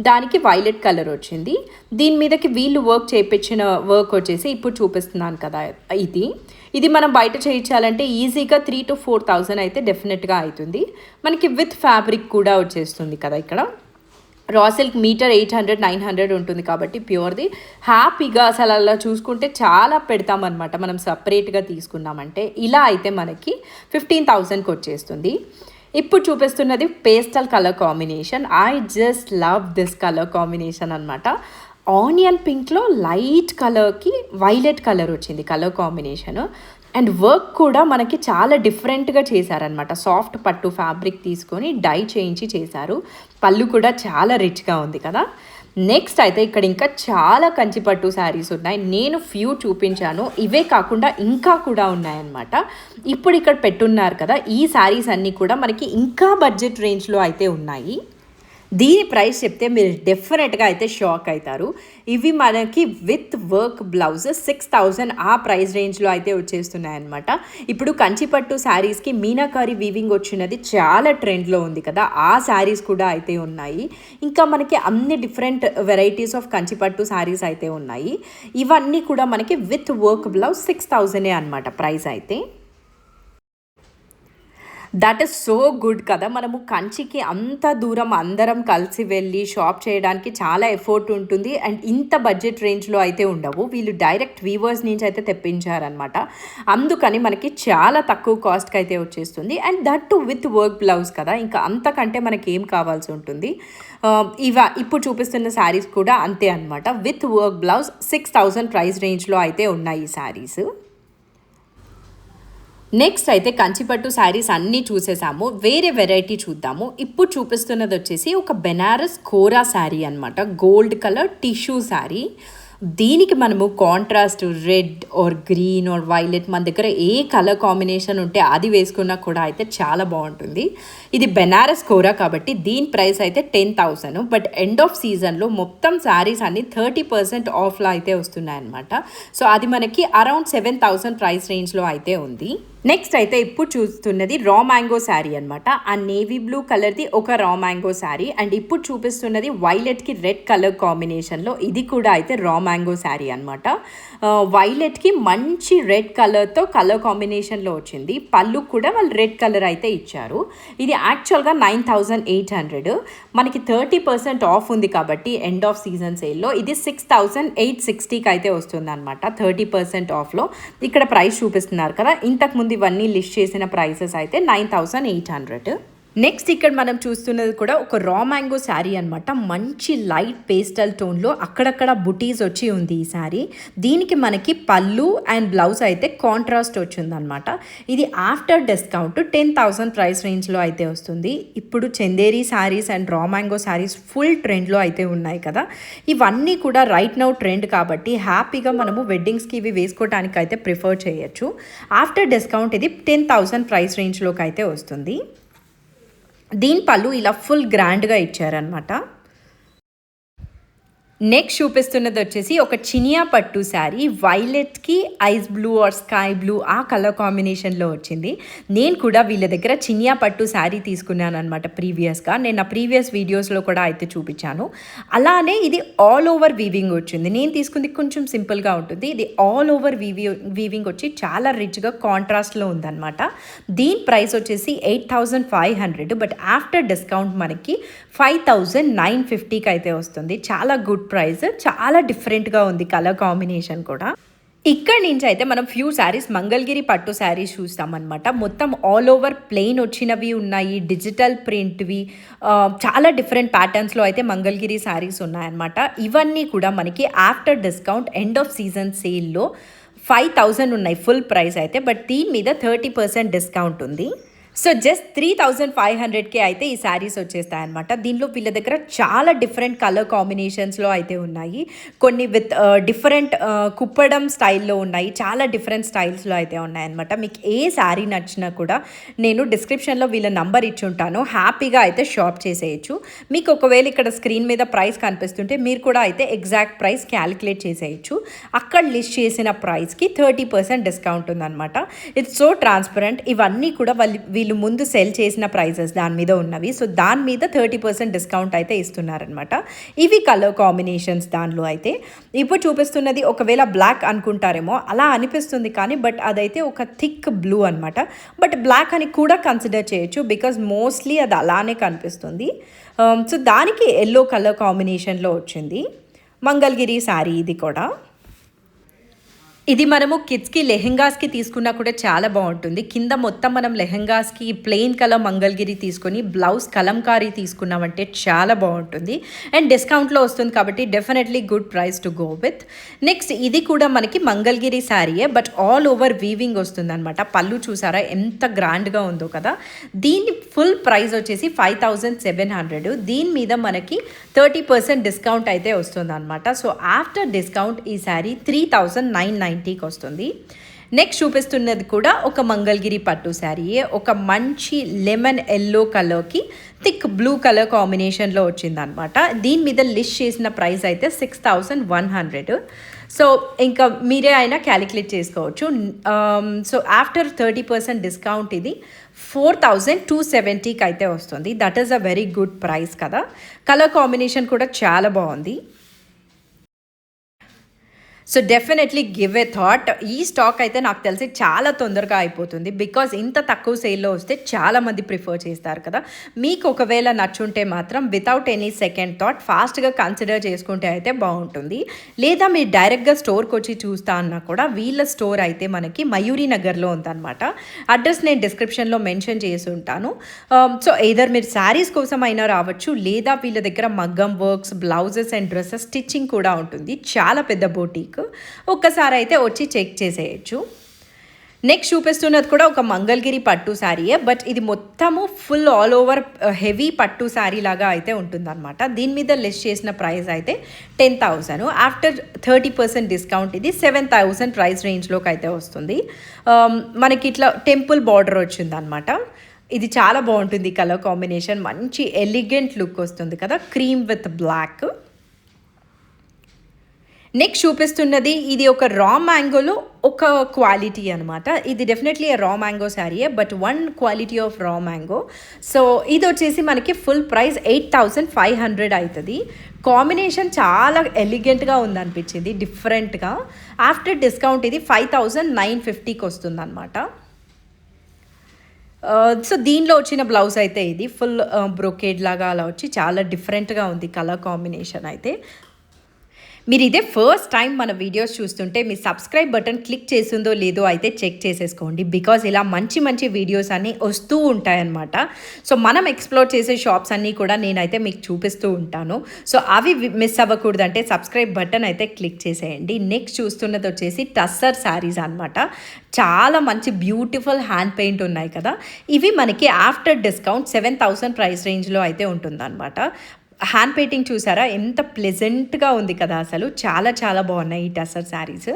దానికి వైలెట్ కలర్ వచ్చింది. దీని మీదకి వీళ్ళు వర్క్ చేయించిన వర్క్ వచ్చేసి ఇప్పుడు చూపిస్తున్నాను కదా, ఇది మనం బయట చేయించాలంటే ఈజీగా 3,000 to 4,000 అయితే డెఫినెట్గా అవుతుంది. మనకి విత్ ఫ్యాబ్రిక్ కూడా వచ్చేస్తుంది కదా. ఇక్కడ రా సిల్క్ మీటర్ 800-900 ఉంటుంది కాబట్టి ప్యూర్ది హ్యాపీగా అసలు అలా చూసుకుంటే చాలా పెడతామన్నమాట మనం సపరేట్గా తీసుకున్నామంటే. ఇలా అయితే మనకి 15,000కి వచ్చేస్తుంది. ఇప్పుడు చూపిస్తున్నది pastel colour combination. I just love this colour combination అనమాట. ఆనియన్ పింక్లో లైట్ కలర్కి వైలెట్ కలర్ వచ్చింది కలర్ కాంబినేషన్. అండ్ వర్క్ కూడా మనకి చాలా డిఫరెంట్గా చేశారనమాట. సాఫ్ట్ పట్టు ఫ్యాబ్రిక్ తీసుకొని డై చేయించి చేశారు. పళ్ళు కూడా చాలా రిచ్గా ఉంది కదా. నెక్స్ట్ అయితే ఇక్కడ ఇంకా చాలా కంచిపట్టు శారీస్ ఉన్నాయి. నేను ఫ్యూ చూపించాను, ఇవే కాకుండా ఇంకా కూడా ఉన్నాయన్నమాట. ఇప్పుడు ఇక్కడ పెట్టున్నారు కదా, ఈ శారీస్ అన్నీ కూడా మనకి ఇంకా బడ్జెట్ రేంజ్లో అయితే ఉన్నాయి. దీని ప్రైస్ చెప్తే మీరు డెఫినెట్గా అయితే షాక్ అవుతారు. ఇవి మనకి విత్ వర్క్ బ్లౌజెస్ 6,000 ఆ ప్రైస్ రేంజ్లో అయితే వచ్చేస్తున్నాయి అనమాట. ఇప్పుడు కంచిపట్టు శారీస్కి మీనాకారి వీవింగ్ వచ్చినది చాలా ట్రెండ్లో ఉంది కదా, ఆ శారీస్ కూడా అయితే ఉన్నాయి. ఇంకా మనకి అన్ని డిఫరెంట్ వెరైటీస్ ఆఫ్ కంచిపట్టు శారీస్ అయితే ఉన్నాయి. ఇవన్నీ కూడా మనకి విత్ వర్క్ బ్లౌజ్ 6,000 అనమాట ప్రైస్ అయితే. దట్ ఈస్ సో గుడ్ కదా. మనము కంచికి అంత దూరం అందరం కలిసి వెళ్ళి షాప్ చేయడానికి చాలా ఎఫర్ట్ ఉంటుంది. అండ్ ఇంత బడ్జెట్ రేంజ్లో అయితే ఉండవు. వీళ్ళు డైరెక్ట్ వీవర్స్ నుంచి అయితే తెప్పించారనమాట. అందుకని మనకి చాలా తక్కువ కాస్ట్కి అయితే వచ్చేస్తుంది. And that to with work blouse కదా, ఇంకా అంతకంటే మనకి ఏం కావాల్సి ఉంటుంది. ఇప్పుడు చూపిస్తున్న శారీస్ కూడా అంతే అనమాట. విత్ వర్క్ బ్లౌజ్ 6000 ప్రైస్ రేంజ్లో అయితే ఉన్నాయి ఈ శారీస్. నెక్స్ట్ అయితే కంచిపట్టు శారీస్ అన్నీ చూసేసాము. వేరే వెరైటీ చూద్దాము. ఇప్పుడు చూపిస్తున్నది వచ్చేసి ఒక బెనారస్ కోరా శారీ అనమాట. Gold colour tissue sari. దీనికి మనము contrast red or green are violet, మన దగ్గర ఏ కలర్ కాంబినేషన్ ఉంటే అది వేసుకున్నా కూడా అయితే చాలా బాగుంటుంది. ఇది బెనారస్ కోరా కాబట్టి దీని ప్రైస్ అయితే 10,000. బట్ ఎండ్ ఆఫ్ సీజన్లో మొత్తం శారీస్ అన్ని 30% ఆఫ్లో అయితే వస్తున్నాయి అనమాట. సో అది మనకి అరౌండ్ 7,000 ప్రైస్ రేంజ్లో అయితే ఉంది. నెక్స్ట్ అయితే ఇప్పుడు చూస్తున్నది రా మ్యాంగో శారీ అనమాట. ఆ నేవీ బ్లూ కలర్ది ఒక రా మ్యాంగో శారీ. అండ్ ఇప్పుడు చూపిస్తున్నది వైలెట్కి రెడ్ కలర్ కాంబినేషన్లో, ఇది కూడా అయితే రా మ్యాంగో శారీ అనమాట. వైలెట్కి మంచి రెడ్ కలర్తో కలర్ కాంబినేషన్లో వచ్చింది. పళ్ళు కూడా వాళ్ళు రెడ్ కలర్ అయితే ఇచ్చారు. ఇది యాక్చువల్గా 9,800. మనకి 30% ఆఫ్ ఉంది కాబట్టి ఎండ్ ఆఫ్ సీజన్ సేల్లో ఇది 6,860కి అయితే వస్తుంది అనమాట. 30% ఆఫ్లో ఇక్కడ ప్రైస్ చూపిస్తున్నారు కదా. ఇంతకుముందు ఇవన్నీ లిస్ట్ చేసిన ప్రైసెస్ అయితే 9,800. నెక్స్ట్ ఇక్కడ మనం చూస్తున్నది కూడా ఒక రా మ్యాంగో శారీ అనమాట. మంచి లైట్ పేస్టల్ టోన్లో అక్కడక్కడ బుటీస్ వచ్చి ఉంది ఈ శారీ. దీనికి మనకి పళ్ళు అండ్ బ్లౌజ్ అయితే కాంట్రాస్ట్ వచ్చిందనమాట. ఇది ఆఫ్టర్ డిస్కౌంట్ 10,000 ప్రైస్ రేంజ్లో అయితే వస్తుంది. ఇప్పుడు Chanderi saris and raw mango saris full ట్రెండ్లో అయితే ఉన్నాయి కదా. ఇవన్నీ కూడా రైట్ నౌ ట్రెండ్ కాబట్టి హ్యాపీగా మనము వెడ్డింగ్స్కి ఇవి వేసుకోవడానికి అయితే ప్రిఫర్ చేయొచ్చు. ఆఫ్టర్ డిస్కౌంట్ ఇది 10,000 ప్రైస్ రేంజ్లోకి అయితే వస్తుంది. దీని పళ్ళు ఇలా ఫుల్ గ్రాండ్గా ఇచ్చారనమాట. నెక్స్ట్ చూపిస్తున్నది వచ్చేసి ఒక చినియా పట్టు శారీ. వైలెట్కి ice blue or sky blue ఆ కలర్ కాంబినేషన్లో వచ్చింది. నేను కూడా వీళ్ళ దగ్గర చినియా పట్టు శారీ తీసుకున్నాను అనమాట ప్రీవియస్గా. నేను నా ప్రీవియస్ వీడియోస్లో కూడా అయితే చూపించాను. అలానే ఇది ఆల్ ఓవర్ వీవింగ్ వచ్చింది. నేను తీసుకుంది కొంచెం సింపుల్గా ఉంటుంది. ఇది ఆల్ ఓవర్ వీవింగ్ వచ్చి చాలా రిచ్గా కాంట్రాస్ట్లో ఉందన్నమాట. దీని ప్రైస్ వచ్చేసి 8,500. బట్ ఆఫ్టర్ డిస్కౌంట్ మనకి 5,950కి అయితే వస్తుంది. చాలా గుడ్ ప్రైస్, చాలా డిఫరెంట్గా ఉంది కలర్ కాంబినేషన్ కూడా. ఇక్కడ నుంచి అయితే మనం ఫ్యూ శారీస్ మంగళగిరి పట్టు శారీస్ చూస్తామన్నమాట. మొత్తం ఆల్ ఓవర్ ప్లెయిన్ వచ్చినవి ఉన్నాయి, డిజిటల్ ప్రింట్వి, చాలా డిఫరెంట్ ప్యాటర్న్స్లో అయితే మంగళగిరి శారీస్ ఉన్నాయన్నమాట. ఇవన్నీ కూడా మనకి after discount end of season సేల్లో 5,000 ఉన్నాయి ఫుల్ ప్రైస్ అయితే. బట్ దీని మీద 30% డిస్కౌంట్ ఉంది. సో జస్ట్ 3,500కే అయితే ఈ శారీస్ వచ్చేస్తాయి అనమాట. దీనిలో వీళ్ళ దగ్గర చాలా డిఫరెంట్ కలర్ కాంబినేషన్స్లో అయితే ఉన్నాయి. కొన్ని విత్ డిఫరెంట్ కుప్పడం స్టైల్లో ఉన్నాయి, చాలా డిఫరెంట్ స్టైల్స్లో అయితే ఉన్నాయన్నమాట. మీకు ఏ శారీ నచ్చినా కూడా నేను డిస్క్రిప్షన్లో వీళ్ళ నంబర్ ఇచ్చి ఉంటాను. హ్యాపీగా అయితే షాప్ చేసేయచ్చు. మీకు ఒకవేళ ఇక్కడ స్క్రీన్ మీద ప్రైస్ కనిపిస్తుంటే మీరు కూడా అయితే ఎగ్జాక్ట్ ప్రైస్ క్యాలిక్యులేట్ చేసేయచ్చు. అక్కడ లిస్ట్ చేసిన ప్రైస్కి 30% డిస్కౌంట్ ఉందన్నమాట. It's so transparent. ఇవన్నీ కూడా వీళ్ళు ముందు సెల్ చేసిన ప్రైజెస్ దాని మీద ఉన్నవి. సో దాని మీద 30% డిస్కౌంట్ అయితే ఇస్తున్నారనమాట. ఇవి కలర్ కాంబినేషన్స్ దానిలో అయితే. ఇప్పుడు చూపిస్తున్నది ఒకవేళ బ్లాక్ అనుకుంటారేమో అలా అనిపిస్తుంది కానీ బట్ అదైతే ఒక థిక్ బ్లూ అనమాట. బట్ బ్లాక్ అని కూడా కన్సిడర్ చేయొచ్చు బికాజ్ మోస్ట్లీ అది అలానే కనిపిస్తుంది. సో దానికి ఎల్లో కలర్ కాంబినేషన్లో వచ్చింది మంగళగిరి శారీ. ఇది కూడా ఇది మనము కిడ్స్కి లెహెంగాస్కి తీసుకున్నా కూడా చాలా బాగుంటుంది. కింద మొత్తం మనం లెహెంగాస్కి ప్లెయిన్ కలర్ మంగళగిరి తీసుకొని బ్లౌజ్ కలంకారీ తీసుకున్నామంటే చాలా బాగుంటుంది. అండ్ డిస్కౌంట్లో వస్తుంది కాబట్టి definitely good price to go with. Next ఇది కూడా మనకి మంగళగిరి శారీయే బట్ ఆల్ ఓవర్ వీవింగ్ వస్తుంది అనమాట. పళ్ళు చూసారా ఎంత గ్రాండ్గా ఉందో కదా. దీని ఫుల్ ప్రైస్ వచ్చేసి 5,700. దీని మీద మనకి 30% డిస్కౌంట్ అయితే వస్తుంది అనమాట. సో ఆఫ్టర్ డిస్కౌంట్ ఈ శారీ 3,990కి వస్తుంది. నెక్స్ట్ చూపిస్తున్నది కూడా ఒక మంగళగిరి పట్టు శారీయే. ఒక మంచి లెమన్ ఎల్లో కలర్కి థిక్ బ్లూ కలర్ కాంబినేషన్లో వచ్చిందనమాట. దీని మీద లిస్ట్ చేసిన ప్రైస్ అయితే 6,100. సో ఇంకా మీరే అయినా క్యాలిక్యులేట్ చేసుకోవచ్చు. సో ఆఫ్టర్ 30% డిస్కౌంట్ ఇది 4,270కి అయితే వస్తుంది. That is a very good price కదా. కలర్ కాంబినేషన్ కూడా చాలా బాగుంది. So definitely give a thought. ఈ స్టాక్ అయితే నాకు తెలిసి చాలా తొందరగా అయిపోతుంది. బికాజ్ ఇంత తక్కువ సేల్లో వస్తే చాలామంది ప్రిఫర్ చేస్తారు కదా. మీకు ఒకవేళ నచ్చుంటే మాత్రం వితౌట్ ఎనీ సెకండ్ థాట్ ఫాస్ట్గా కన్సిడర్ చేసుకుంటే అయితే బాగుంటుంది. లేదా మీరు డైరెక్ట్గా స్టోర్కి వచ్చి చూస్తా అన్నా కూడా వీళ్ళ స్టోర్ అయితే మనకి మయూరి నగర్లో ఉందన్నమాట. అడ్రస్ నేను డిస్క్రిప్షన్లో మెన్షన్ చేసి ఉంటాను. సో ఎయిదర్ మీరు శారీస్ కోసం అయినా రావచ్చు, లేదా వీళ్ళ దగ్గర మగ్గం works, blouses and dresses stitching కూడా ఉంటుంది. చాలా పెద్ద బోటీక్. ఒక్కసారి అయితే వచ్చి చెక్ చేసేయచ్చు. నెక్స్ట్ చూపిస్తున్నది కూడా ఒక మంగళగిరి పట్టు శారీయే, బట్ ఇది మొత్తము ఫుల్ ఆల్ ఓవర్ హెవీ పట్టు శారీ లాగా అయితే ఉంటుందన్నమాట. దీని మీద లిస్ట్ చేసిన ప్రైస్ అయితే 10,000. ఆఫ్టర్ 30% డిస్కౌంట్ ఇది 7,000 ప్రైస్ రేంజ్లోకి అయితే వస్తుంది. మనకి ఇట్లా టెంపుల్ బార్డర్ వచ్చిందనమాట. ఇది చాలా బాగుంటుంది కలర్ కాంబినేషన్, మంచి ఎలిగెంట్ లుక్ వస్తుంది కదా, క్రీమ్ విత్ బ్లాక్. నెక్స్ట్ చూపిస్తున్నది ఇది ఒక రా మ్యాంగోలో ఒక క్వాలిటీ అనమాట. ఇది డెఫినెట్లీ రా మ్యాంగో శారీయే, but one quality of raw mango. So ఇది వచ్చేసి మనకి ఫుల్ ప్రైస్ 8,500 అవుతుంది. కాంబినేషన్ చాలా ఎలిగెంట్గా ఉందనిపించింది, డిఫరెంట్గా. ఆఫ్టర్ డిస్కౌంట్ ఇది 5,950కి వస్తుంది అనమాట. సో దీనిలో వచ్చిన బ్లౌజ్ అయితే ఇది ఫుల్ బ్రోకేడ్ లాగా అలా వచ్చి చాలా డిఫరెంట్గా ఉంది కలర్ కాంబినేషన్ అయితే. మీరు ఇదే ఫస్ట్ టైం మన వీడియోస్ చూస్తుంటే మీ సబ్స్క్రైబ్ బటన్ క్లిక్ చేసిందో లేదో అయితే చెక్ చేసేసుకోండి. బికాజ్ ఇలా మంచి మంచి వీడియోస్ అన్నీ వస్తూ ఉంటాయన్నమాట. సో మనం ఎక్స్ప్లోర్ చేసే షాప్స్ అన్నీ కూడా నేనైతే మీకు చూపిస్తూ ఉంటాను. సో అవి మిస్ అవ్వకూడదంటే సబ్స్క్రైబ్ బటన్ అయితే క్లిక్ చేసేయండి. నెక్స్ట్ చూస్తున్నది వచ్చేసి టస్సర్ శారీస్ అనమాట. చాలా మంచి బ్యూటిఫుల్ హ్యాండ్ పెయింట్ ఉన్నాయి కదా. ఇవి మనకి ఆఫ్టర్ డిస్కౌంట్ 7,000 ప్రైస్ రేంజ్లో అయితే ఉంటుందన్నమాట. హ్యాండ్ పెయింటింగ్ చూసారా ఎంత ప్లెజెంట్గా ఉంది కదా, అసలు చాలా చాలా బాగున్నాయి ఈ టసర్ శారీస్.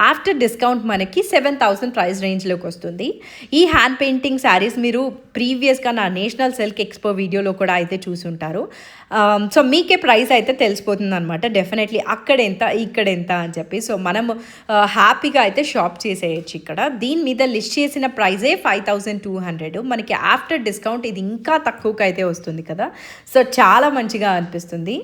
ఆఫ్టర్ డిస్కౌంట్ మనకి 7,000 ప్రైస్ రేంజ్లోకి వస్తుంది. ఈ హ్యాండ్ పెయింటింగ్ శారీస్ మీరు ప్రీవియస్గా నా నేషనల్ సిల్క్ ఎక్స్పో వీడియోలో కూడా అయితే చూసుంటారు. సో మీకే ప్రైస్ అయితే తెలిసిపోతుంది అనమాట డెఫినెట్లీ అక్కడ ఎంత ఇక్కడ ఎంత అని చెప్పి. సో మనం హ్యాపీగా అయితే షాప్ చేసేయచ్చు ఇక్కడ. దీని మీద లిస్ట్ చేసిన ప్రైజే 5,200. మనకి ఆఫ్టర్ డిస్కౌంట్ ఇది ఇంకా తక్కువకి అయితే వస్తుంది కదా. సో చాలా మంచిగా అనిపిస్తుంది.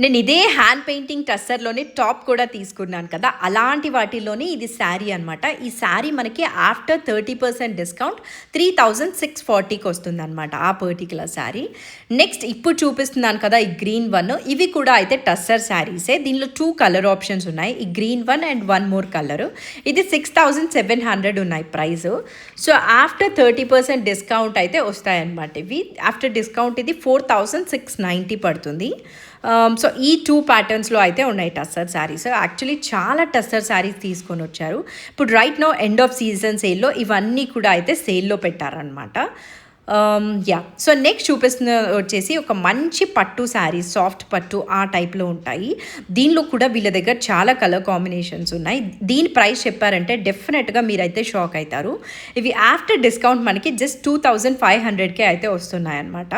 నేను ఇదే హ్యాండ్ పెయింటింగ్ టస్సర్లోనే టాప్ కూడా తీసుకున్నాను కదా, అలాంటి వాటిలోనే ఇది శారీ అనమాట. ఈ శారీ మనకి ఆఫ్టర్ 30% డిస్కౌంట్ 3,640కి వస్తుంది అనమాట ఆ పర్టికులర్ శారీ. నెక్స్ట్ ఇప్పుడు చూపిస్తున్నాను కదా ఈ గ్రీన్ వన్, ఇవి కూడా అయితే టస్సర్ శారీసే. దీనిలో 2 కలర్ ఆప్షన్స్ ఉన్నాయి, ఈ green one and 1 more colour. ఇది 6,700 ఉన్నాయి ప్రైస్. సో ఆఫ్టర్ 30% డిస్కౌంట్ అయితే వస్తాయన్నమాట ఇవి. ఆఫ్టర్ డిస్కౌంట్ ఇది 4,690 పడుతుంది. సో ఈ 2 ప్యాటర్న్స్లో అయితే ఉన్నాయి టస్సర్ శారీస్. యాక్చువల్లీ చాలా టస్సర్ శారీస్ తీసుకొని వచ్చారు. ఇప్పుడు right now end of season సేల్లో ఇవన్నీ కూడా అయితే సేల్లో పెట్టారనమాట. సో నెక్స్ట్ చూపిస్తున్న వచ్చేసి ఒక మంచి పట్టు శారీ, సాఫ్ట్ పట్టు ఆ టైప్లో ఉంటాయి. దీనిలో కూడా వీళ్ళ దగ్గర చాలా కలర్ కాంబినేషన్స్ ఉన్నాయి. దీని ప్రైస్ చెప్పారంటే డెఫినెట్గా మీరైతే షాక్ అవుతారు. ఇవి ఆఫ్టర్ డిస్కౌంట్ మనకి జస్ట్ 2,500కే అయితే వస్తున్నాయి అన్నమాట.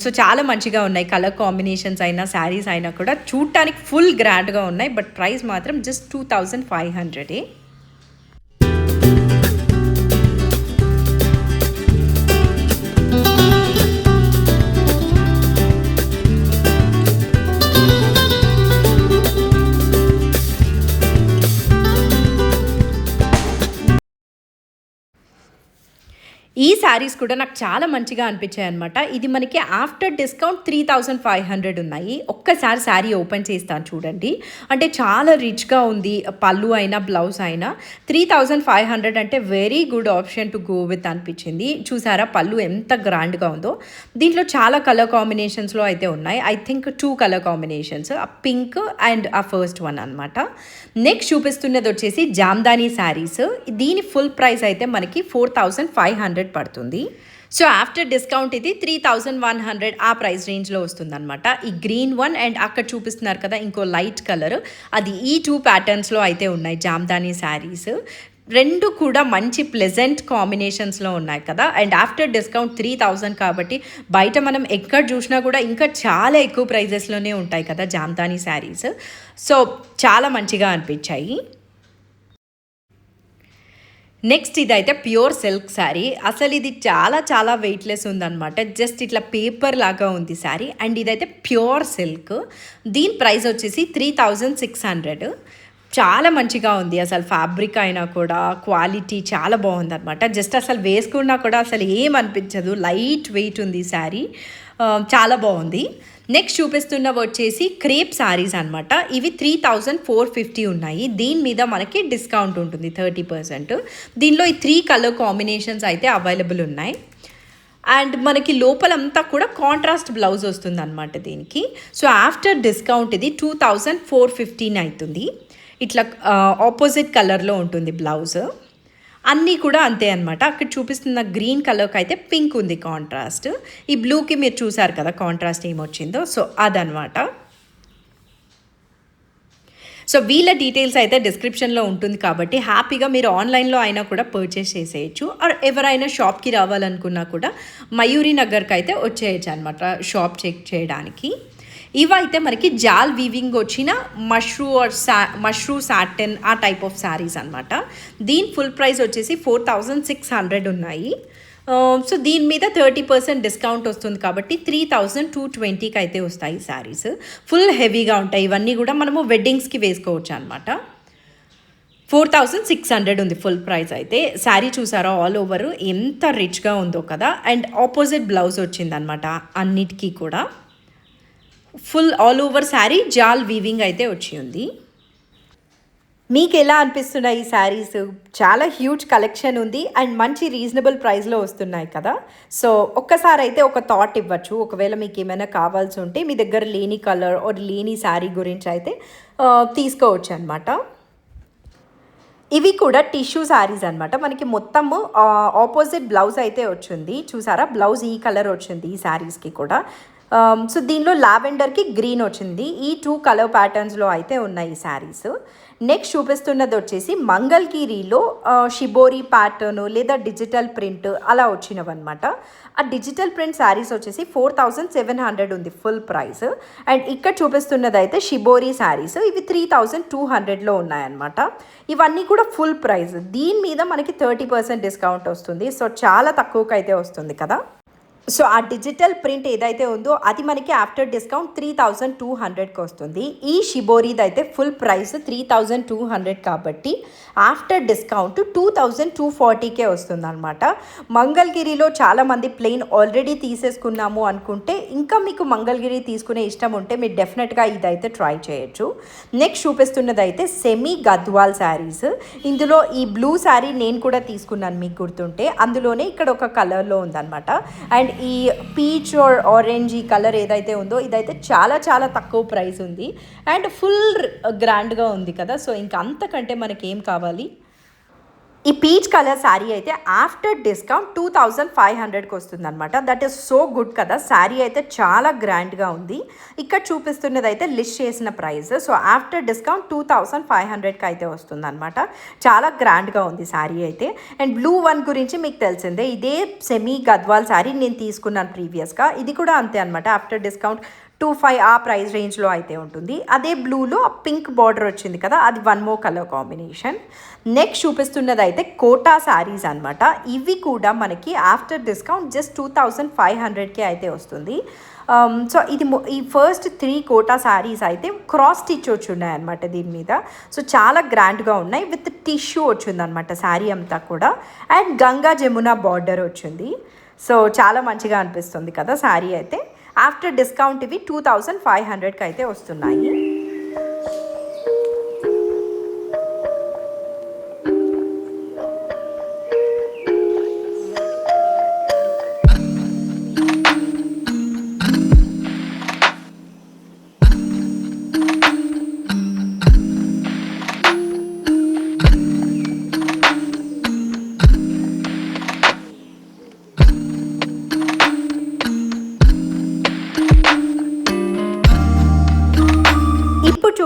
సో చాలా మంచిగా ఉన్నాయి కలర్ కాంబినేషన్స్ అయినా శారీస్ అయినా కూడా చూడటానికి ఫుల్ గ్రాండ్గా ఉన్నాయి. బట్ ప్రైస్ మాత్రం జస్ట్ 2,500. ఈ శారీస్ కూడా నాకు చాలా మంచిగా అనిపించాయి అనమాట. ఇది మనకి ఆఫ్టర్ డిస్కౌంట్ 3,500 ఉన్నాయి. ఒక్కసారి శారీ ఓపెన్ చేస్తాను చూడండి. అంటే చాలా రిచ్గా ఉంది, పళ్ళు అయినా బ్లౌజ్ అయినా. 3,500 అంటే very good option to go with అనిపించింది. చూసారా పళ్ళు ఎంత గ్రాండ్గా ఉందో. దీంట్లో చాలా కలర్ కాంబినేషన్స్లో అయితే ఉన్నాయి. I think 2 colour combinations, pink and ఆ ఫస్ట్ వన్ అనమాట. నెక్స్ట్ చూపిస్తున్నది వచ్చేసి జామ్దానీ శారీస్. దీని ఫుల్ ప్రైస్ అయితే మనకి 4,500 పడుతుంది. సో ఆఫ్టర్ డిస్కౌంట్ ఇది 3,100 ఆ ప్రైస్ రేంజ్లో వస్తుందన్నమాట. ఈ గ్రీన్ వన్ అండ్ అక్కడ చూపిస్తున్నారు కదా ఇంకో లైట్ కలర్, అది ఈ 2 ప్యాటర్న్స్లో అయితే ఉన్నాయి జామ్దానీ శారీస్. 2 కూడా మంచి ప్లెజెంట్ కాంబినేషన్స్లో ఉన్నాయి కదా. అండ్ ఆఫ్టర్ డిస్కౌంట్ 3,000 కాబట్టి బయట మనం ఎక్కడ చూసినా కూడా ఇంకా చాలా ఎక్కువ ప్రైజెస్లోనే ఉంటాయి కదా జామ్దానీ శారీస్. సో చాలా మంచిగా అనిపించాయి. నెక్స్ట్ ఇదైతే ప్యూర్ సిల్క్ శారీ. అసలు ఇది చాలా చాలా వెయిట్లెస్ ఉందన్నమాట. జస్ట్ ఇట్లా పేపర్ లాగా ఉంది శారీ. అండ్ ఇదైతే ప్యూర్ సిల్క్. దీని ప్రైస్ వచ్చేసి 3600. చాలా మంచిగా ఉంది. అసలు ఫ్యాబ్రిక్ అయినా కూడా క్వాలిటీ చాలా బాగుందన్నమాట. జస్ట్ అసలు వేసుకున్నా కూడా అసలు ఏమనిపించదు. లైట్ వెయిట్ ఉంది శారీ. చాలా బాగుంది. నెక్స్ట్ చూపిస్తున్నవి వచ్చేసి క్రేప్ శారీస్ అనమాట. ఇవి 3450 ఉన్నాయి. దీని మీద మనకి డిస్కౌంట్ ఉంటుంది 30%. దీనిలో ఈ 3 కలర్ కాంబినేషన్స్ అయితే అవైలబుల్ ఉన్నాయి. అండ్ మనకి లోపలంతా కూడా కాంట్రాస్ట్ బ్లౌజ్ వస్తుంది అనమాట దీనికి. సో ఆఫ్టర్ డిస్కౌంట్ ఇది 2415 అవుతుంది. ఇట్లా ఆపోజిట్ కలర్లో ఉంటుంది బ్లౌజ్. అన్నీ కూడా అంతే అనమాట. అక్కడ చూపిస్తున్న గ్రీన్ కలర్కి అయితే పింక్ ఉంది కాంట్రాస్ట్. ఈ బ్లూకి మీరు చూసారు కదా కాంట్రాస్ట్ ఏమొచ్చిందో. సో అదనమాట. సో వీళ్ళ డీటెయిల్స్ అయితే డిస్క్రిప్షన్లో ఉంటుంది కాబట్టి హ్యాపీగా మీరు ఆన్లైన్లో అయినా కూడా పర్చేస్ చేసేయచ్చు. ఆర్ ఎవరైనా షాప్కి రావాలనుకున్నా కూడా మయూరి నగర్కి అయితే వచ్చేయచ్చు అనమాట షాప్ చెక్ చేయడానికి. ఇవైతే మనకి జాల్ వీవింగ్ వచ్చిన మష్రూ సాటిన్ ఆ టైప్ ఆఫ్ శారీస్ అనమాట. దీని ఫుల్ ప్రైస్ వచ్చేసి 4600 ఉన్నాయి. సో దీని మీద 30% డిస్కౌంట్ వస్తుంది కాబట్టి 3220కి అయితే వస్తాయి శారీస్. ఫుల్ హెవీగా ఉంటాయి. ఇవన్నీ కూడా మనము వెడ్డింగ్స్కి వేసుకోవచ్చు అనమాట. 4600 ఉంది ఫుల్ ప్రైస్ అయితే. శారీ చూసారా ఆల్ ఓవర్ ఎంత రిచ్గా ఉందో కదా. అండ్ ఆపోజిట్ బ్లౌజ్ వచ్చిందనమాట అన్నిటికీ కూడా. ఫుల్ ఆల్ ఓవర్ శారీ జాల్ వీవింగ్ అయితే వచ్చి ఉంది. మీకు ఎలా అనిపిస్తున్నాయి ఈ శారీస్? చాలా హ్యూజ్ కలెక్షన్ ఉంది అండ్ మంచి రీజనబుల్ ప్రైస్లో వస్తున్నాయి కదా. సో ఒక్కసారి అయితే ఒక థాట్ ఇవ్వచ్చు. ఒకవేళ మీకు ఏమైనా కావాల్సి ఉంటే మీ దగ్గర లేని కలర్ ఆర్ లేని శారీ గురించి అయితే తీసుకోవచ్చు అనమాట. ఇవి కూడా టిష్యూ శారీస్ అనమాట. మనకి మొత్తము ఆపోజిట్ బ్లౌజ్ అయితే వచ్చింది. చూసారా బ్లౌజ్ ఈ కలర్ వచ్చింది ఈ శారీస్కి కూడా. సో దీనిలో లావెండర్కి గ్రీన్ వచ్చింది. ఈ 2 కలర్ ప్యాటర్న్స్లో అయితే ఉన్నాయి ఈ శారీస్. నెక్స్ట్ చూపిస్తున్నది వచ్చేసి మంగళగిరిలో షిబోరి ప్యాటర్న్ లేదా డిజిటల్ ప్రింట్ అలా వచ్చినవి అనమాట. ఆ డిజిటల్ ప్రింట్ శారీస్ వచ్చేసి 4700 ఉంది ఫుల్ ప్రైస్. అండ్ ఇక్కడ చూపిస్తున్నది అయితే షిబోరి శారీస్. ఇవి 3200లో ఉన్నాయన్నమాట. ఇవన్నీ కూడా ఫుల్ ప్రైస్. దీని మీద మనకి 30% డిస్కౌంట్ వస్తుంది. సో చాలా తక్కువకి అయితే వస్తుంది కదా. సో ఆ డిజిటల్ ప్రింట్ ఏదైతే ఉందో అది మనకి ఆఫ్టర్ డిస్కౌంట్ 3200కి వస్తుంది. ఈ షిబోరీది అయితే ఫుల్ ప్రైస్ 3200 కాబట్టి ఆఫ్టర్ డిస్కౌంట్ 2240కే వస్తుంది అనమాట. మంగళగిరిలో చాలామంది ప్లెయిన్ ఆల్రెడీ తీసేసుకున్నాము అనుకుంటే ఇంకా మీకు మంగళగిరి తీసుకునే ఇష్టం ఉంటే మీరు డెఫినెట్గా ఇదైతే ట్రై చేయొచ్చు. నెక్స్ట్ చూపిస్తున్నది అయితే సెమీ గద్వాల్ శారీస్. ఇందులో ఈ బ్లూ శారీ నేను కూడా తీసుకున్నాను మీకు గుర్తుంటే. అందులోనే ఇక్కడ ఒక కలర్లో ఉందన్నమాట. అండ్ ఈ పీచ్ ఆర్ ఆరెంజ్ ఈ కలర్ ఏదైతే ఉందో ఇదైతే చాలా చాలా తక్కువ ప్రైస్ ఉంది అండ్ ఫుల్ గ్రాండ్గా ఉంది కదా. సో ఇంకా అంతకంటే మనకేం కావాలి. ఈ పీచ్ కలర్ శారీ అయితే ఆఫ్టర్ డిస్కౌంట్ 2500కి వస్తుంది అనమాట. దట్ ఈస్ సో గుడ్ కదా. శారీ అయితే చాలా గ్రాండ్గా ఉంది. ఇక్కడ చూపిస్తున్నది అయితే లిస్ట్ చేసిన ప్రైస్. సో ఆఫ్టర్ డిస్కౌంట్ 2500కి అయితే వస్తుంది అనమాట. చాలా గ్రాండ్గా ఉంది శారీ అయితే. అండ్ బ్లూ వన్ గురించి మీకు తెలిసిందే. ఇదే సెమీ గద్వాల్ శారీ నేను తీసుకున్నాను ప్రీవియస్గా. ఇది కూడా అంతే అనమాట. ఆఫ్టర్ డిస్కౌంట్ 25 ఆ ప్రైస్ రేంజ్లో అయితే ఉంటుంది. అదే బ్లూలో పింక్ బార్డర్ వచ్చింది కదా, అది 1 మోర్ కలర్ కాంబినేషన్. నెక్స్ట్ చూపిస్తున్నది అయితే కోటా శారీస్ అనమాట. ఇవి కూడా మనకి ఆఫ్టర్ డిస్కౌంట్ జస్ట్ 2500కే అయితే వస్తుంది. సో ఈ ఫస్ట్ 3 కోటా శారీస్ అయితే క్రాస్ స్టిచ్ వచ్చి ఉన్నాయన్నమాట దీని మీద. సో చాలా గ్రాండ్గా ఉన్నాయి. విత్ టిష్యూ వచ్చిందనమాట శారీ అంతా కూడా. అండ్ గంగా జమున బార్డర్ వచ్చింది. సో చాలా మంచిగా అనిపిస్తుంది కదా శారీ అయితే. ఆఫ్టర్ డిస్కౌంట్ ఇవి 2500కి అయితే వస్తున్నాయి.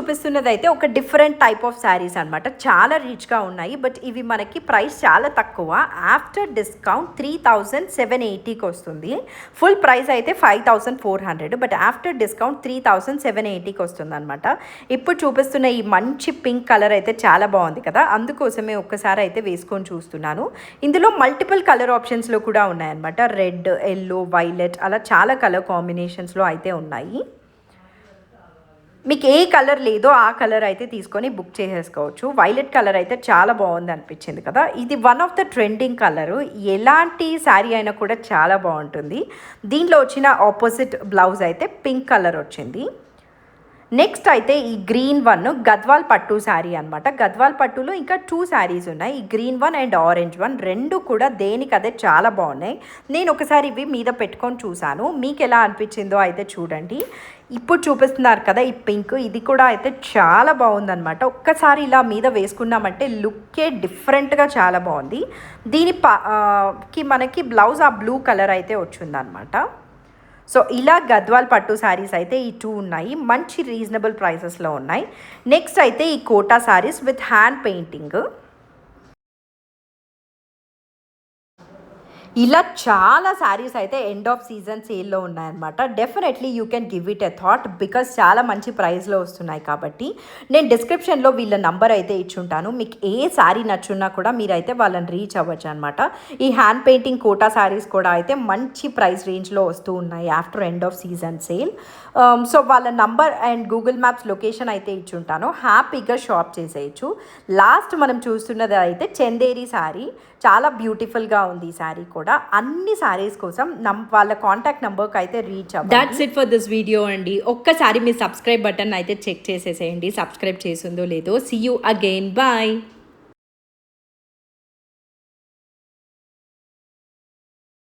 చూపిస్తున్నది అయితే ఒక డిఫరెంట్ టైప్ ఆఫ్ శారీస్ అనమాట. చాలా రిచ్గా ఉన్నాయి. బట్ ఇవి మనకి ప్రైస్ చాలా తక్కువ. ఆఫ్టర్ డిస్కౌంట్ 3780కి వస్తుంది. ఫుల్ ప్రైస్ అయితే 5400, బట్ ఆఫ్టర్ డిస్కౌంట్ 3780కి వస్తుంది అనమాట. ఇప్పుడు చూపిస్తున్న ఈ మంచి పింక్ కలర్ అయితే చాలా బాగుంది కదా, అందుకోసమే ఒక్కసారి అయితే వేసుకొని చూస్తున్నాను. ఇందులో మల్టిపుల్ కలర్ ఆప్షన్స్లో కూడా ఉన్నాయన్నమాట. రెడ్, ఎల్లో, వైలెట్ అలా చాలా కలర్ కాంబినేషన్స్లో అయితే ఉన్నాయి. మీకు ఏ కలర్ లేదో ఆ కలర్ అయితే తీసుకొని బుక్ చేసేసుకోవచ్చు. వైలెట్ కలర్ అయితే చాలా బాగుంది అనిపించింది కదా. ఇది one of the trending colour. ఎలాంటి శారీ అయినా కూడా చాలా బాగుంటుంది. దీంట్లో వచ్చిన ఆపోజిట్ బ్లౌజ్ అయితే పింక్ కలర్ వచ్చింది. నెక్స్ట్ అయితే ఈ గ్రీన్ వన్ గద్వాల్ పట్టు శారీ అనమాట. గద్వాల్ పట్టులో ఇంకా 2 శారీస్ ఉన్నాయి. ఈ green one and orange one రెండు కూడా దేనికదే చాలా బాగున్నాయి. నేను ఒకసారి ఇవి మీద పెట్టుకొని చూశాను. మీకు ఎలా అనిపించిందో అయితే చూడండి. ఇప్పుడు చూపిస్తున్నారు కదా ఈ పింక్, ఇది కూడా అయితే చాలా బాగుందనమాట. ఒక్కసారి ఇలా మీద వేసుకున్నామంటే లుక్కే డిఫరెంట్గా చాలా బాగుంది. దీనికి మనకి బ్లౌజ్ ఆ బ్లూ కలర్ అయితే వచ్చిందనమాట. సో ఇలా గద్వాల్ పట్టు శారీస్ అయితే ఈ 2 ఉన్నాయి. మంచి రీజనబుల్ ప్రైసెస్లో ఉన్నాయి. నెక్స్ట్ అయితే ఈ Kota saris with hand painting. ఇలా చాలా శారీస్ అయితే ఎండ్ ఆఫ్ సీజన్ సేల్లో ఉన్నాయన్నమాట. Definitely you can give it a thought, because చాలా మంచి ప్రైస్లో వస్తున్నాయి కాబట్టి. నేను డిస్క్రిప్షన్లో వీళ్ళ నంబర్ అయితే ఇచ్చుంటాను. మీకు ఏ శారీ నచ్చున్నా కూడా మీరైతే వాళ్ళని రీచ్ అవ్వచ్చు అనమాట. ఈ హ్యాండ్ పెయింటింగ్ కోటా శారీస్ కూడా అయితే మంచి ప్రైస్ రేంజ్లో వస్తూ ఉన్నాయి after end of season sale. So వాళ్ళ number and Google Maps location అయితే ఇచ్చుంటాను. హ్యాపీగా షాప్ చేసేయచ్చు. లాస్ట్ మనం చూస్తున్నది అయితే చందేరి శారీ. చాలా బ్యూటిఫుల్గా ఉంది ఈ శారీ కూడా. అన్ని శారీస్ కోసం వాళ్ళ కాంటాక్ట్ నెంబర్కి అయితే రీచ్ అవ్వండి. That's it for this video అండి. ఒక్కసారి మీ సబ్స్క్రైబ్ బటన్ అయితే చెక్ చేసేసేయండి, సబ్స్క్రైబ్ చేసిందో లేదో. See you again, bye.